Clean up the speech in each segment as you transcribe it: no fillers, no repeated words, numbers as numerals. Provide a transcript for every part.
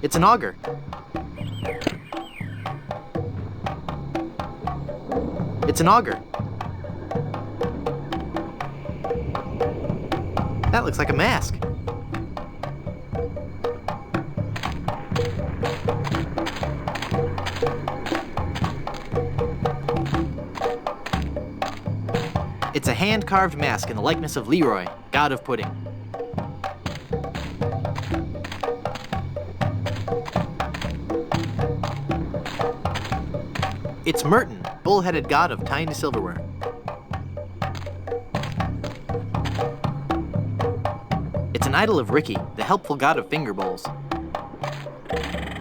It's an auger. It's an auger. That looks like a mask. It's a hand-carved mask in the likeness of Leroy, god of pudding. It's Merton, bull-headed god of tiny silverware. It's an idol of Ricky, the helpful god of finger bowls.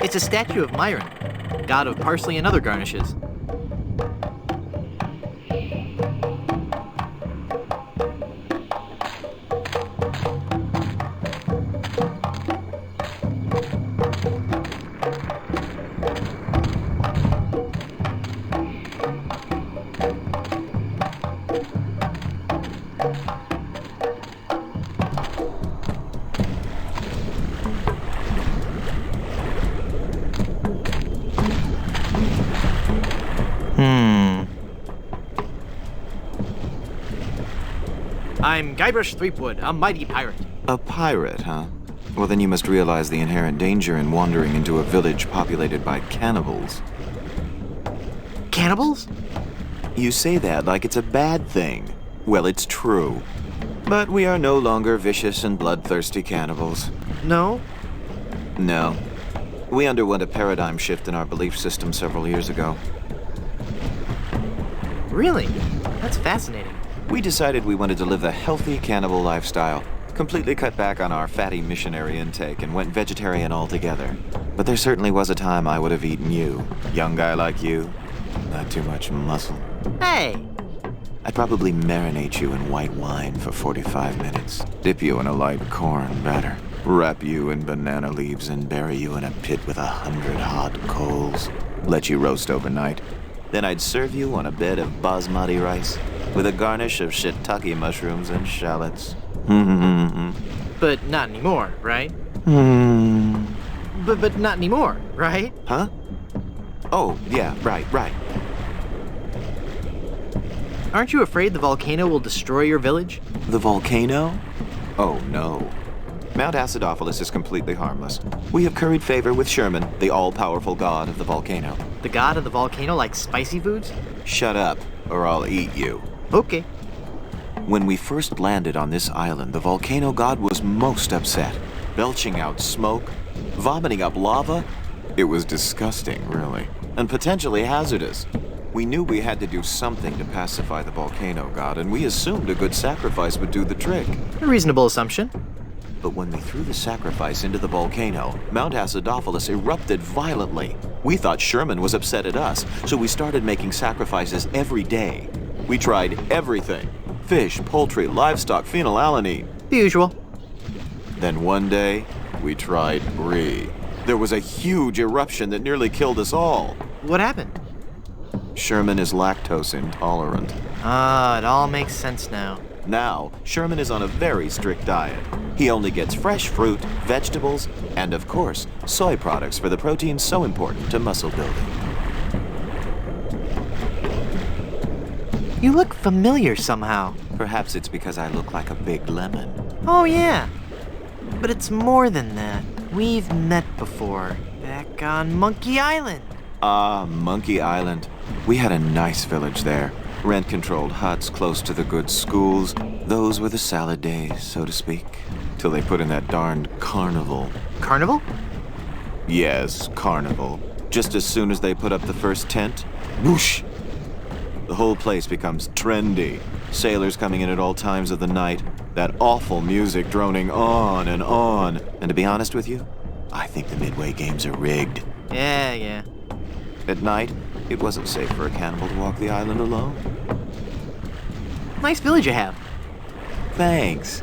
It's a statue of Myron, god of parsley and other garnishes. I'm Guybrush Threepwood, a mighty pirate. A pirate, huh? Well, then you must realize the inherent danger in wandering into a village populated by cannibals. Cannibals? You say that like it's a bad thing. Well, it's true. But we are no longer vicious and bloodthirsty cannibals. No? No. We underwent a paradigm shift in our belief system several years ago. Really? That's fascinating. We decided we wanted to live a healthy cannibal lifestyle, completely cut back on our fatty missionary intake, and went vegetarian altogether. But there certainly was a time I would have eaten you. Young guy like you, not too much muscle. Hey! I'd probably marinate you in white wine for 45 minutes, dip you in a light corn batter, wrap you in banana leaves and bury you in a pit with 100 hot coals, let you roast overnight. Then I'd serve you on a bed of basmati rice with a garnish of shiitake mushrooms and shallots. But not anymore, right? Hmm. But not anymore, right? Huh? Oh, yeah, right. Aren't you afraid the volcano will destroy your village? The volcano? Oh, no. Mount Acidophilus is completely harmless. We have curried favor with Sherman, the all-powerful god of the volcano. The god of the volcano likes spicy foods? Shut up, or I'll eat you. Okay. When we first landed on this island, the volcano god was most upset, belching out smoke, vomiting up lava. It was disgusting, really, and potentially hazardous. We knew we had to do something to pacify the volcano god, and we assumed a good sacrifice would do the trick. A reasonable assumption. But when we threw the sacrifice into the volcano, Mount Acidophilus erupted violently. We thought Sherman was upset at us, so we started making sacrifices every day. We tried everything. Fish, poultry, livestock, phenylalanine. The usual. Then one day, we tried brie. There was a huge eruption that nearly killed us all. What happened? Sherman is lactose intolerant. Ah, it all makes sense now. Now, Sherman is on a very strict diet. He only gets fresh fruit, vegetables, and of course, soy products for the proteins so important to muscle building. You look familiar somehow. Perhaps it's because I look like a big lemon. Oh yeah. But it's more than that. We've met before. Back on Monkey Island. Ah, Monkey Island. We had a nice village there. Rent-controlled huts close to the good schools. Those were the salad days, so to speak. Till they put in that darned carnival. Carnival? Yes, carnival. Just as soon as they put up the first tent, whoosh! The whole place becomes trendy. Sailors coming in at all times of the night. That awful music droning on. And to be honest with you, I think the Midway games are rigged. Yeah. At night, it wasn't safe for a cannibal to walk the island alone. Nice village you have. Thanks.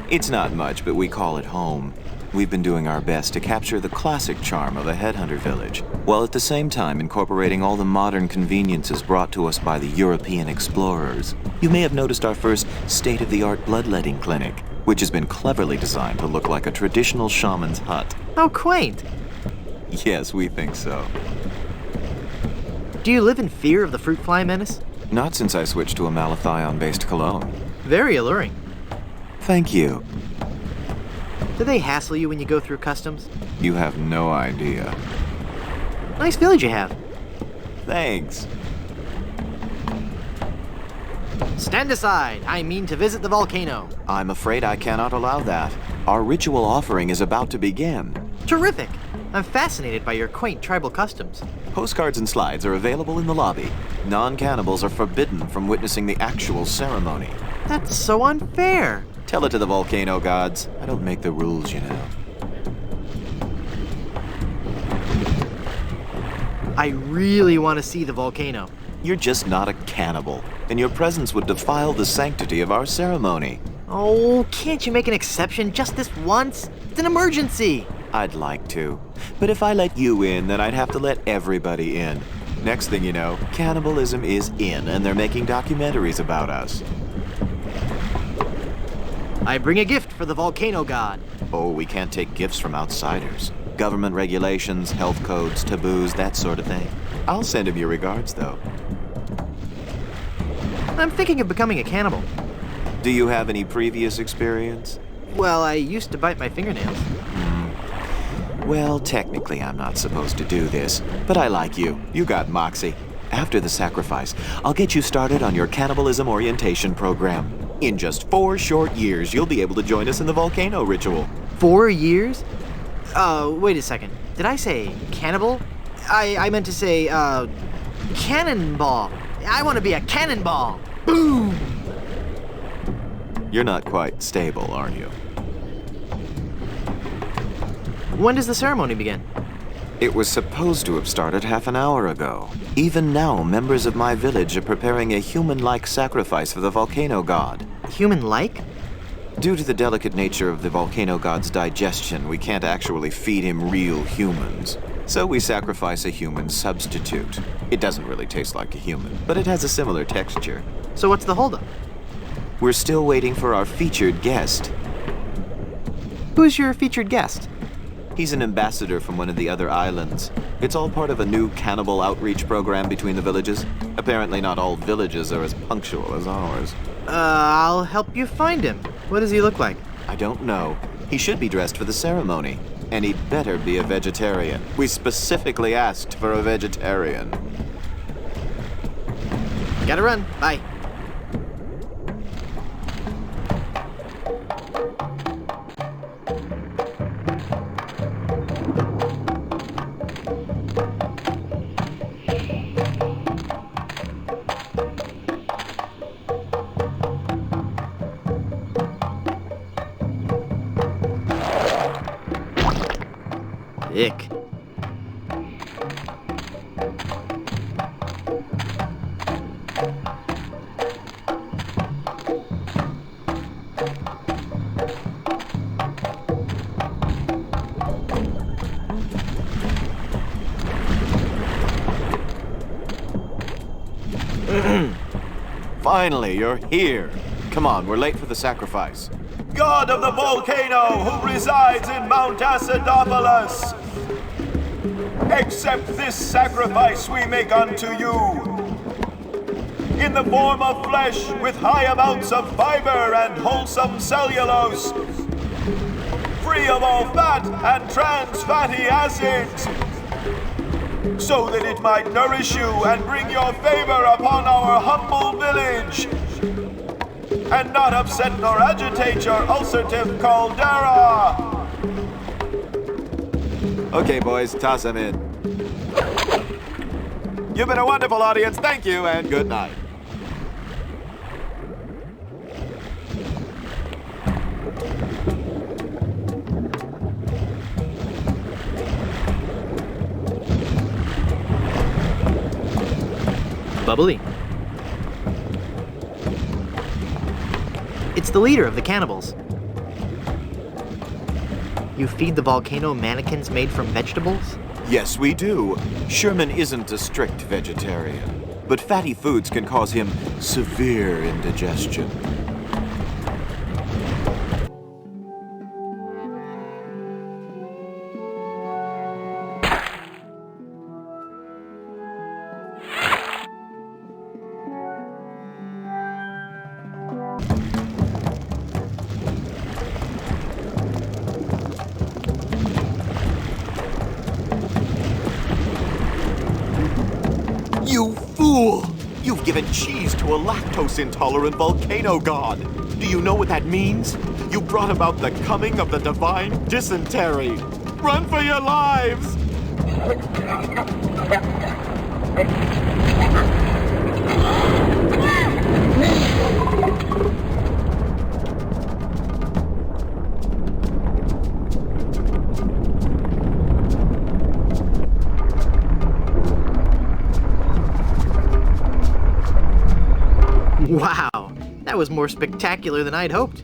It's not much, but we call it home. We've been doing our best to capture the classic charm of a headhunter village, while at the same time incorporating all the modern conveniences brought to us by the European explorers. You may have noticed our first state-of-the-art bloodletting clinic, which has been cleverly designed to look like a traditional shaman's hut. How quaint. Yes, we think so. Do you live in fear of the fruit fly menace? Not since I switched to a malathion-based cologne. Very alluring. Thank you. Do they hassle you when you go through customs? You have no idea. Nice village you have. Thanks. Stand aside. I mean to visit the volcano. I'm afraid I cannot allow that. Our ritual offering is about to begin. Terrific. I'm fascinated by your quaint tribal customs. Postcards and slides are available in the lobby. Non-cannibals are forbidden from witnessing the actual ceremony. That's so unfair. Tell it to the volcano gods. I don't make the rules, you know. I really want to see the volcano. You're just not a cannibal, and your presence would defile the sanctity of our ceremony. Oh, can't you make an exception just this once? It's an emergency. I'd like to. But if I let you in, then I'd have to let everybody in. Next thing you know, cannibalism is in, and they're making documentaries about us. I bring a gift for the volcano god. Oh, we can't take gifts from outsiders. Government regulations, health codes, taboos, that sort of thing. I'll send him your regards, though. I'm thinking of becoming a cannibal. Do you have any previous experience? Well, I used to bite my fingernails. Well, technically I'm not supposed to do this, but I like you. You got moxie. After the sacrifice, I'll get you started on your cannibalism orientation program. In just 4 short years, you'll be able to join us in the volcano ritual. 4 years? Wait a second. Did I say cannibal? I meant to say, cannonball. I want to be a cannonball. Boom! You're not quite stable, are you? When does the ceremony begin? It was supposed to have started half an hour ago. Even now, members of my village are preparing a human-like sacrifice for the volcano god. Human-like? Due to the delicate nature of the volcano god's digestion, we can't actually feed him real humans. So we sacrifice a human substitute. It doesn't really taste like a human, but it has a similar texture. So what's the holdup? We're still waiting for our featured guest. Who's your featured guest? He's an ambassador from one of the other islands. It's all part of a new cannibal outreach program between the villages. Apparently not all villages are as punctual as ours. I'll help you find him. What does he look like? I don't know. He should be dressed for the ceremony. And he'd better be a vegetarian. We specifically asked for a vegetarian. Gotta run. Bye. Ick. Finally, you're here. Come on, we're late for the sacrifice. God of the volcano who resides in Mount Acidophilus, accept this sacrifice we make unto you. In the form of flesh with high amounts of fiber and wholesome cellulose, free of all fat and trans fatty acids, so that it might nourish you and bring your favor upon our humble village, and not upset nor agitate your ulcerative caldera. Okay, boys, toss him in. You've been a wonderful audience. Thank you, and good night. Bubbly. It's the leader of the cannibals. You feed the volcano mannequins made from vegetables? Yes, we do. Sherman isn't a strict vegetarian, but fatty foods can cause him severe indigestion. given cheese to a lactose-intolerant volcano god. Do you know what that means? You brought about the coming of the divine dysentery. Run for your lives! Wow, that was more spectacular than I'd hoped.